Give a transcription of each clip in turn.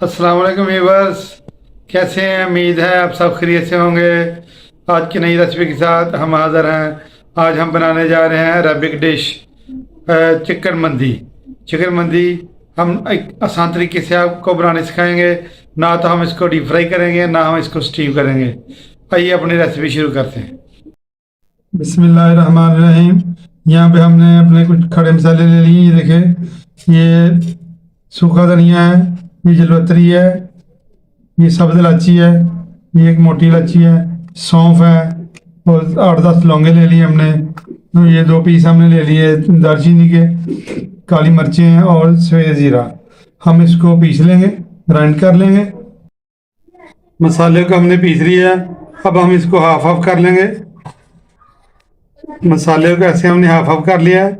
अस्सलाम वालेकुम व्यूअर्स, कैसे हैं? उम्मीद है आप सब खैरियत से होंगे। आज की नई रेसिपी के साथ हम हाज़िर हैं। आज हम बनाने जा रहे हैं अरबिक डिश चिकन मंदी। चिकन मंदी हम एक आसान तरीके से आपको बनाने सिखाएंगे। ना तो हम इसको डीप फ्राई करेंगे, ना हम इसको स्टीम करेंगे। आइए अपनी रेसिपी शुरू करते हैं। बिस्मिल्लाहिर्रहमानिर्रहीम। यहाँ पे हमने अपने कुछ खड़े मसाले ले लिए। ये देखें, ये सूखा धनिया है, ये जलवतरी है, ये सब्ज़ इलायची है, ये एक मोटी इलायची है, सौंफ है और 8-10 लौंगे ले लिए हमने। तो ये 2 पीस हमने ले लिए दालचीनी के, काली मिर्चें हैं और सफ़ेद ज़ीरा। हम इसको पीस लेंगे, ग्राइंड कर लेंगे। मसाले को हमने पीस लिया है। अब हम इसको हाफ हाफ कर लेंगे। मसाले को ऐसे हमने हाफ हाफ कर लिया है।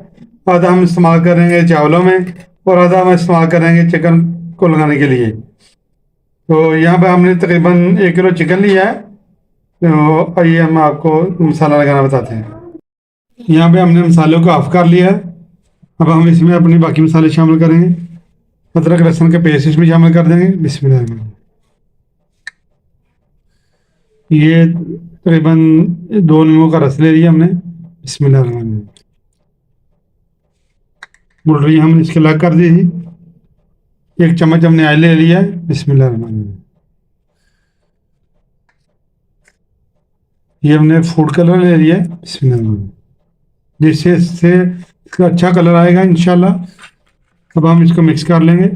आधा हम इस्तेमाल करेंगे चावलों में और आधा हम इस्तेमाल करेंगे चिकन को लगाने के लिए। तो यहाँ पे हमने तकरीबन 1 किलो चिकन लिया है। तो आइए हम आपको मसाला लगाना बताते हैं। यहाँ पे हमने मसालों को हाफ कर लिया है। अब हम इसमें अपने बाकी मसाले शामिल करेंगे। अदरक लहसुन के पेस्ट इसमें शामिल कर देंगे। बिस्मिल्लाह। ये तकरीबन 2 नींबू का रस ले लिया हमने। बिस्मिल्लाह। मुर्गी हमने इसके अलग कर दी थी। 1 चम्मच हमने ऑयल ले लिया है। बिस्मिल्लाह। ये हमने फूड कलर ले लिया है। बिस्मिल्लाह, जिससे इससे इसका अच्छा कलर आएगा इंशाल्लाह। अब हम इसको मिक्स कर लेंगे।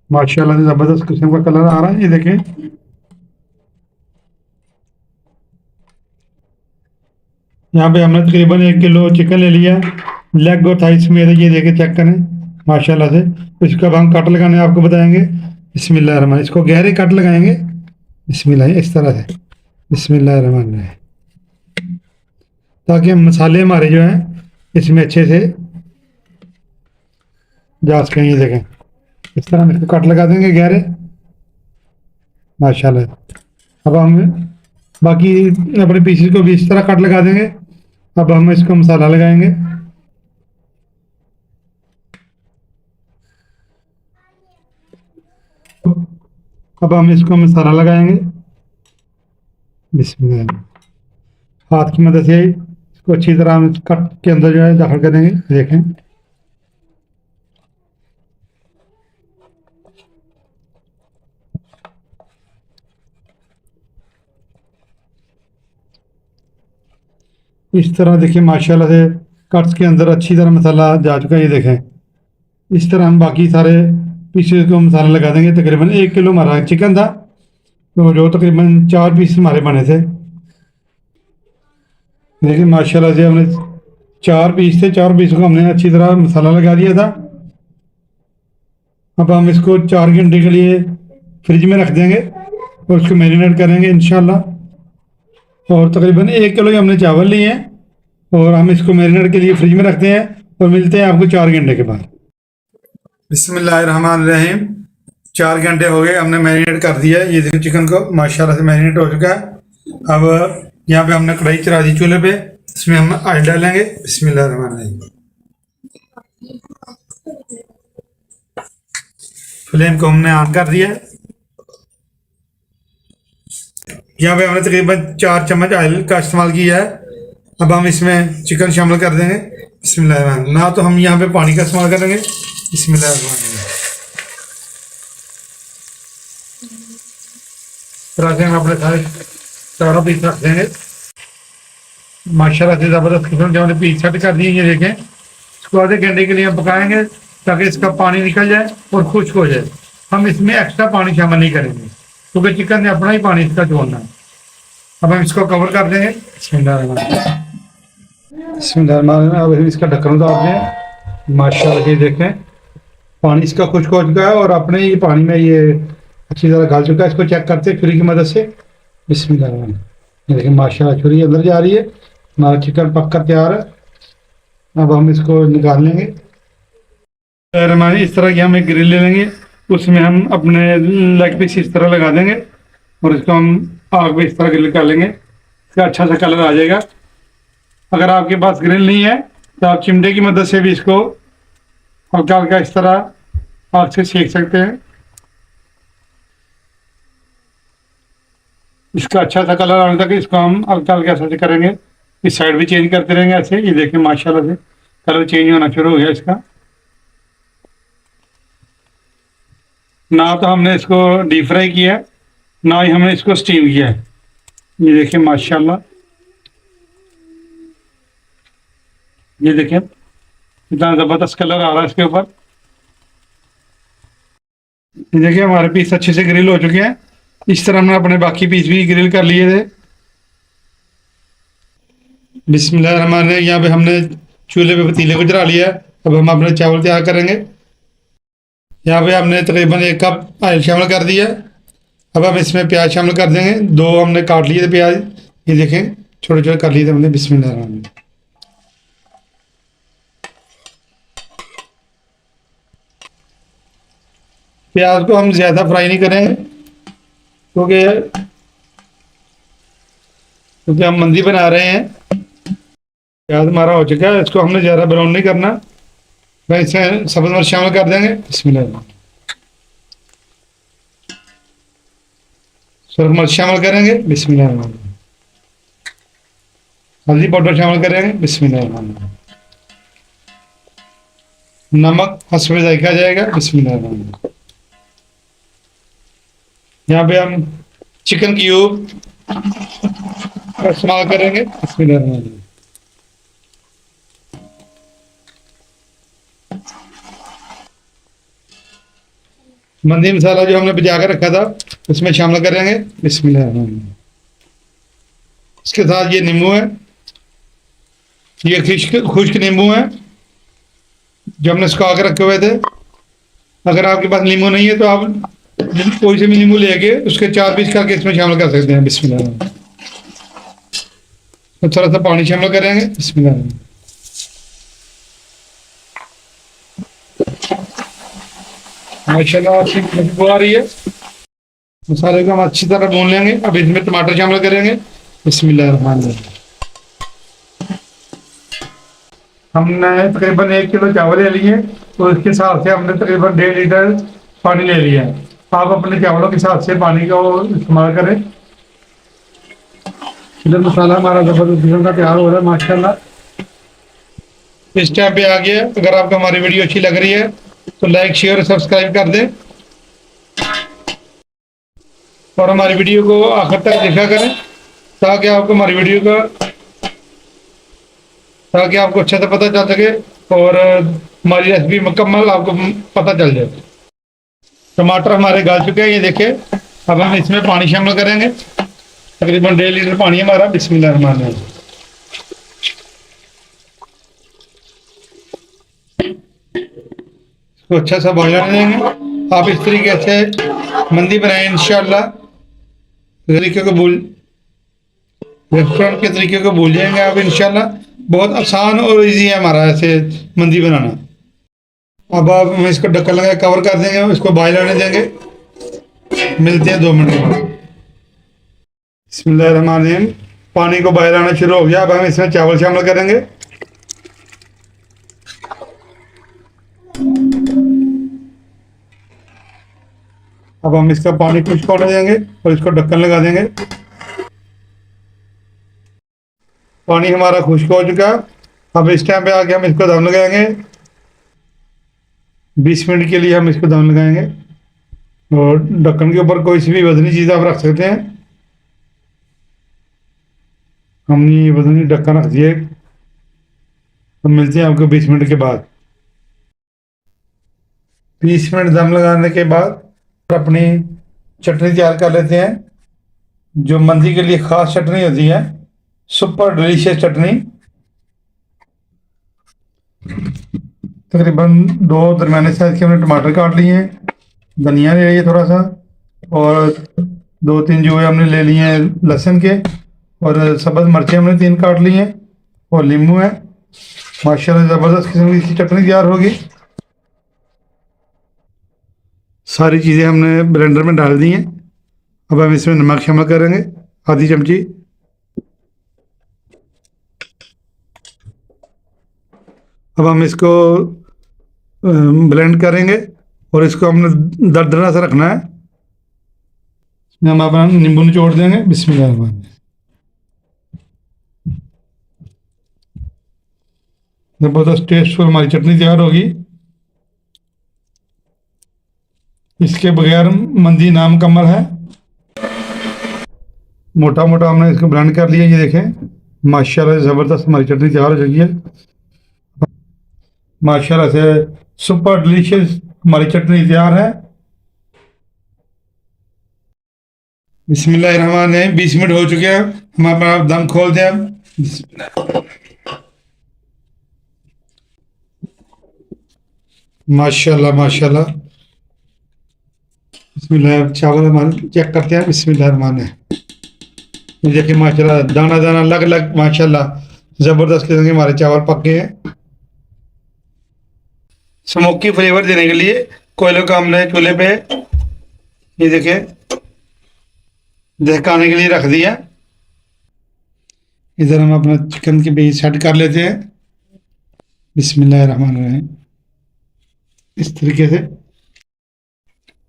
माशाल्लाह से ज़बरदस्त किस्म का कलर आ रहा है। ये देखें, यहाँ पे हमने तकरीबन 1 किलो चिकन ले लिया। लेग और थाई समेत ये देखे चेक करें माशाल्लाह से। तो इसका अब हम कट लगाने आपको बताएंगे। बिस्मिल्लाह रहमान, इसको गहरे कट लगाएंगे। बिस्मिल्लाह, इस तरह से। बिस्मिल्लाह रहमान रहीम, ताकि हम मसाले हमारे जो हैं इसमें अच्छे से जा सकें। ये देखें, इस तरह हम इसको कट लगा देंगे गहरे माशाल्लाह। अब हम बाकी अपने पीसेस को भी इस तरह कट लगा देंगे। अब हम इसको मसाला लगाएंगे। अब हम इसको मसाला लगाएंगे। बिस्मिल्लाह, हाथ की मदद से इसको अच्छी तरह हम कट के अंदर जो है दाखिल करेंगे। देखें, इस तरह देखिए माशाल्लाह से कट्स के अंदर अच्छी तरह मसाला जा चुका है। ये देखें, इस तरह हम बाकी सारे पीसेस को मसाला लगा देंगे। तकरीबन 1 किलो हमारा चिकन था, तो जो तकरीबन 4 पीस हमारे बने थे। देखिए माशाल्लाह से हमने 4 पीस थे, 4 पीस को हमने अच्छी तरह मसाला लगा दिया था। अब हम इसको 4 घंटे के लिए फ्रिज में रख देंगे और उसको मैरिनेट करेंगे इंशाल्लाह। और तकरीबन 1 किलो ही हमने चावल लिए हैं और हम इसको मैरिनेट के लिए फ्रिज में रखते हैं और मिलते हैं आपको 4 घंटे के बाद। बिस्मिल्लाहिर्रहमानिर्रहीम, 4 घंटे हो गए, हमने मैरिनेट कर दिया है। ये देखिए चिकन को माशाल्लाह से मैरिनेट हो चुका है। अब यहाँ पे हमने कढ़ाई चढ़ा दी चूल्हे पे, इसमें हम ऑयल डालेंगे। बिस्मिल्लाहिर्रहमानिर्रहीम, फ्लेम को हमने ऑन कर दिया है। यहाँ पे हमने तकरीबन 4 चम्मच ऑयल का इस्तेमाल किया है। अब हम इसमें चिकन शामिल कर देंगे। बिस्मिल्लाह, ना तो हम यहाँ पे पानी का इस्तेमाल करेंगे। बिस्मिल्लाह, तरह से हम अपने सारे चारों पीस रख देंगे। माशाल्लाह से ज़बरदस्त किस्म के हमने पीस सेट कर दिए। ये देखें, इसको आधे घंटे के लिए हम पकाएंगे ताकि इसका पानी निकल जाए और खुश्क हो जाए। हम इसमें एक्स्ट्रा पानी शामिल नहीं करेंगे क्योंकि चिकन ने अपना ही पानी इसका छोड़ना है। अब हम इसको कवर कर देंगे। अब इसका ढक्कन उतार दें। माशाल्लाह ये देखें, पानी इसका खुश्क हो चुका है और अपने ही पानी में ये अच्छी तरह गल चुका है। इसको चेक करते हैं छुरी की मदद से। बिस्मिल्लाह, ये देखें माशाल्लाह छुरी अंदर जा रही है। हमारा चिकन पक कर तैयार है। अब हम इसको निकाल लेंगे। इस तरह की हम एक ग्रिल ले लेंगे, उसमें हम अपने लेग पीस इस तरह लगा देंगे और इसको हम आग पे इस तरह ग्रिल कर लेंगे। इसका अच्छा सा कलर आ जाएगा। अगर आपके पास ग्रिल नहीं है तो आप चिमटे की मदद से भी इसको हल्का हल्का इस तरह आग से सेक सकते हैं। इसका अच्छा सा कलर आने तक इसको हम हल्का हल्का ऐसे करेंगे। इस साइड भी चेंज करते रहेंगे ऐसे। ये देखें माशाल्लाह से कलर चेंज होना शुरू हो गया इसका। ना तो हमने इसको डीप फ्राई किया है, ना ही हमने इसको स्टीम किया है। ये देखिए माशाल्लाह, ये देखिए कितना ज़बरदस्त कलर आ रहा है इसके ऊपर। ये देखिए हमारे पीस अच्छे से ग्रिल हो चुके हैं। इस तरह हमने अपने बाकी पीस भी ग्रिल कर लिए थे। बिस्मिल्लाहिर्रहमानिर्रहीम। यहाँ पे हमने चूल्हे पे पतीले को चढ़ा लिया है। अब हम अपने चावल तैयार करेंगे। यहाँ पे हमने तकरीबन 1 कप ऑयल शामिल कर दिया है। अब हम इसमें प्याज शामिल कर देंगे। 2 हमने काट लिए थे प्याज, ये देखें छोटे छोटे कर लिए थे हमने। बिस्मिल्लाहिर्रहमानिर्रहीम। प्याज को हम ज़्यादा फ्राई नहीं करेंगे क्योंकि हम मंदी बना रहे हैं। प्याज हमारा हो चुका है, इसको हमने ज़्यादा ब्राउन नहीं करना। मैं इसमें सब्ज़ मिर्च शामिल कर देंगे। बिस्मिल्लाह। सुरख मिर्च शामिल करेंगे। बिस्मिल्लाह। हल्दी पाउडर शामिल करेंगे। बिस्मिल्लाह। नमक हस्बे जायका जाएगा। बिस्मिल्लाह। यहाँ पे हम चिकन क्यूब का इस्तेमाल करेंगे। बिस्मिल्लाह। मंदी मसाला जो हमने भिजा कर रखा था उसमें शामिल करेंगे। बिस्मिल्लाह। इसके साथ ये नींबू है, ये खुश्क नींबू है जो हमने सुखा के रखे हुए थे। अगर आपके पास नींबू नहीं है तो आप कोई से भी नींबू लेके उसके 4 पीस करके इसमें शामिल कर सकते हैं। बिस्मिल्लाह। तो थोड़ा सा पानी शामिल करेंगे। बिस्मिल्लाह। माशाल्लाह अच्छी खुशबू आ रही है। मसाले को हम अच्छी तरह भून लेंगे। अब इसमें टमाटर शामिल करेंगे। बिस्मिल्लाहिर्रहमानिर्रहीम। हमने तकरीबन 1 किलो चावल ले लिए, तो इसके हिसाब से हमने तकरीबन 1.5 लीटर पानी ले लिया है। आप अपने चावलों के हिसाब से पानी का इस्तेमाल करें। इधर मसाला हमारा ज़बरदस्त किस्म का तैयार हो रहा है माशाल्लाह। इस टाइम पे आ गया। अगर आपको हमारी वीडियो अच्छी लग रही है तो लाइक शेयर और सब्सक्राइब कर दें और हमारी वीडियो को आखिर तक देखा करें ताकि आपको हमारी वीडियो का अच्छे से पता चल सके और हमारी रेसिपी मुकम्मल आपको पता चल जाए। टमाटर हमारे गल चुके हैं, ये देखिए। अब हम इसमें पानी शामिल करेंगे। तकरीबन 1.5 लीटर पानी हमारा। बिस्मिल्लाहिर्रहमानिर्रहीम। तो अच्छा सा बॉयल आने देंगे। आप इस तरीके से मंदी बनाएं इंशाल्लाह। तरीके को भूल रेस्टोरेंट के तरीके को भूल जाएंगे आप इंशाल्लाह। बहुत आसान और इजी है हमारा ऐसे मंदी बनाना। अब आप हम इसको ढक्कन लगा कवर कर देंगे, इसको बॉयल आने देंगे। मिलते हैं 2 मिनट के बाद। बिस्मिल्लाहिर्रहमानिर्रहीम। पानी को बॉयल आना शुरू हो गया। अब हम इसमें चावल शामिल करेंगे। अब हम इसका पानी खुश्क होने देंगे और इसको ढक्कन लगा देंगे। पानी हमारा खुश्क हो चुका। अब इस टाइम पे आके हम इसको दम लगाएंगे। 20 मिनट के लिए हम इसको दम लगाएंगे और ढक्कन के ऊपर कोई सी भी वजनी चीज़ आप रख सकते हैं। हमने ये वजनी ढक्कन रख दिया। तो मिलते हैं आपको 20 मिनट के बाद। 20 मिनट दम लगाने के बाद अपनी चटनी तैयार कर लेते हैं, जो मंदी के लिए ख़ास चटनी होती है। सुपर डिलीशियस चटनी। तकरीबन 2 दरमियाने साइज के हमने टमाटर काट लिए हैं, धनिया ले लिए थोड़ा सा, और 2-3 जो है हमने ले लिए हैं लहसुन के, और सब्ज़ मिर्चें हमने 3 काट ली हैं, और नींबू है। माशाल्लाह ज़बरदस्त किस्म की इसकी चटनी तैयार होगी। सारी चीज़ें हमने ब्लेंडर में डाल दी हैं। अब हम इसमें नमक शामिल करेंगे, आधी चमची। अब हम इसको ब्लेंड करेंगे और इसको हमने दरदरा सा रखना है। इसमें हम अपना नींबू निचोड़ देंगे। बिस्मिल्लाह रहमान रहीम। ज़बरदस्त टेस्टफुल हमारी चटनी तैयार होगी। इसके बगैर मंदी नामुकम्मल है। मोटा मोटा हमने इसको ब्लेंड कर लिया। ये देखें माशाल्लाह ज़बरदस्त हमारी चटनी तैयार हो चुकी है। माशाल्लाह से सुपर डिलीशियस हमारी चटनी तैयार है। बिस्मिल्लाहिर्रहमानिर्रहीम। 20 मिनट हो चुके हैं। हम अपना दम खोल दें अब। बिस्मिल्लाह। माशाल्लाह माशाल्लाह। बिस्मिल्लाह। चावल हमारे चेक करते हैं। बिस्मिल्लाहिर्रहमानिर्रहीम। ये देखिए माशाल्लाह दाना दाना लग लग माशाल्लाह ज़बरदस्त किस्म के हमारे चावल पक गए हैं। स्मोकी फ्लेवर देने के लिए कोयले को हमने चूल्हे पे ये देखिए दहकाने के लिए रख दिया। इधर हम अपना चिकन के पीस सेट कर लेते हैं। बिस्मिल्लाहिर्रहमानिर्रहीम। इस तरीके से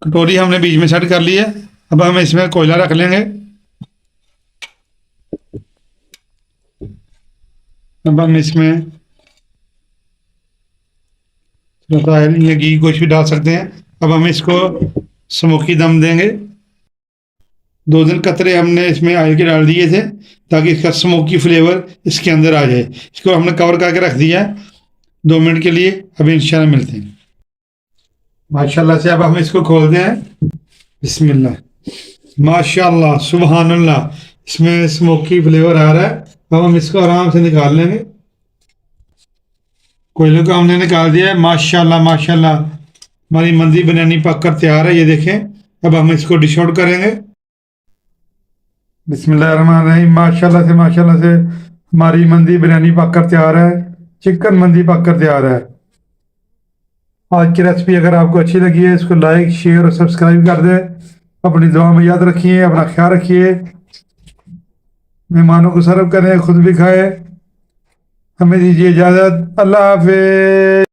कटोरी हमने बीच में सेट कर ली है। अब हम इसमें कोयला रख लेंगे। अब हम इसमें थोड़ा सा घी कुछ भी डाल सकते हैं। अब हम इसको स्मोकी दम देंगे। 2 कतरे हमने इसमें ऑयल के डाल दिए थे ताकि इसका स्मोकी फ्लेवर इसके अंदर आ जाए। इसको हमने कवर करके रख दिया 2 मिनट के लिए। अभी इंशाल्लाह मिलते हैं। माशाल्लाह से अब हम इसको खोलते हैं। बिस्मिल्लाह। माशाल्लाह सुबहानल्लाह इसमें स्मोकी फ्लेवर आ रहा है। अब हम इसको आराम से निकाल लेंगे। कोयले को हमने निकाल दिया है। माशाल्लाह माशाल्लाह हमारी मंदी बिरयानी पक कर तैयार है। ये देखें। अब हम इसको डिश आउट करेंगे। बिस्मिल्लाहिर्रहमानिर्रहीम। माशाल्लाह से हमारी मंदी बिरयानी पक कर तैयार है। चिकन मंदी पक कर तैयार है। आज की रेसिपी अगर आपको अच्छी लगी है इसको लाइक शेयर और सब्सक्राइब कर दें। अपनी दुआ में याद रखिए। अपना ख्याल रखिए। मेहमानों को सर्व करें, खुद भी खाएं। हमें दीजिए इजाज़त। अल्लाह हाफ़िज़।